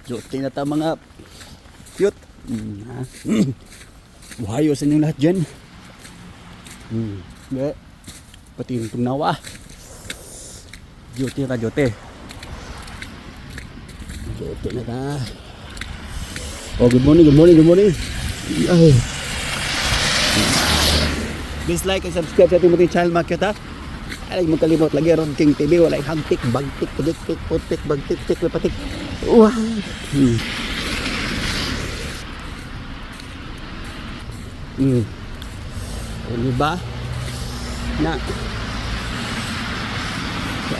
Jote na ta mga cute. Buhayo sa inyong lahat dyan. Pati yung tungnawa. Jote na jote. Jote na ta. Oh, good morning, good morning, good morning. Ay. Please like and subscribe sa ating channel mga cute ha. Ay mo kalimot lagi ron King TV wala hangtik bagtik putik putik bagtik tik patik. Wah. Ano ba? Na.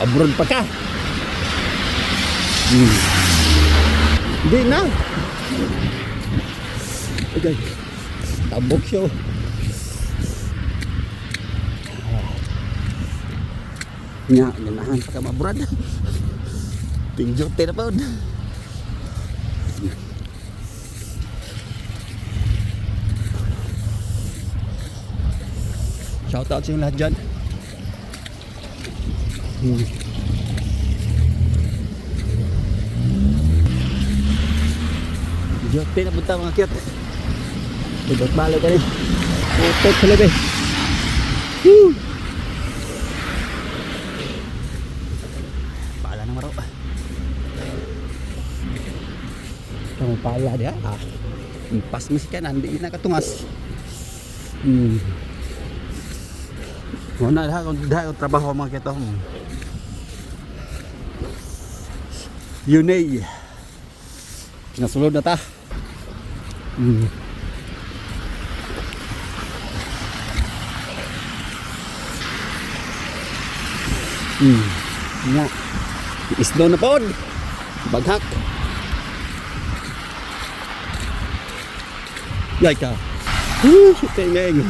Abroad pa ka. Hindi na. Okay. Tabok siya. Nya, ganahan pa ka mabrad. Tingjote na pa. Shout out sa inyo lahat dyan. Tingjote na punta mga cute. Tudot balik ka rin. Utot sa labi. Kamu pala dia. Pas mesti kan andi na katungas. Muna dah kung dah trabaho mga kito. Yunay. Nasulod na ta. Nya. Isdo na pod. Baghak. Like ka. Tingeng.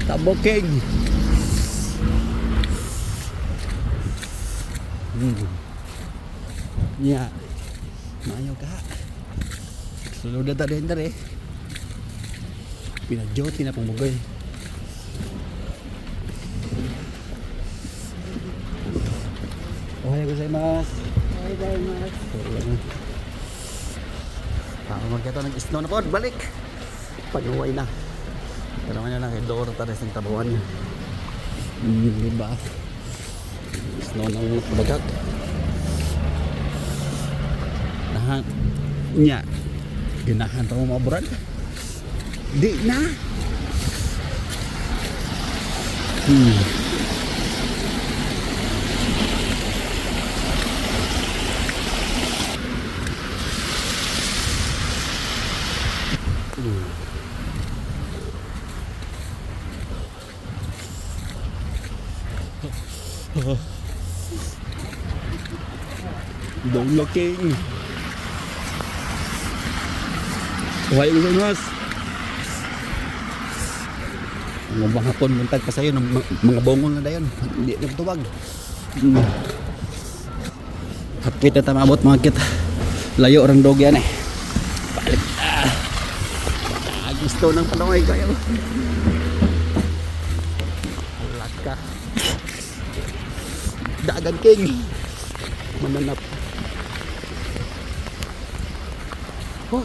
Taboking. Ya. Mayo ka. Sulod na ta din dere. Pinajoti na pumugay. Ohayo gozaimasu. Ohayo gozaimasu. Magkita nag-snow na po, balik. Pag-uwi na. Pero naman lang, door tayo sa tabuan. Diba? Snow na bagak. Nahan. Nya. Ginahan pa mo mabrad. Di na. Don't looking. Ohayo gozaimasu. Mga hapon muntag pa sayo mga bongol na dayon. Hindi na tuwag. Hapit na tamabot mga kit. Layo orang dog yan eh. Balik. Gusto ng palaway kayo. Alat ka. Dagan king. Mananap. Oh.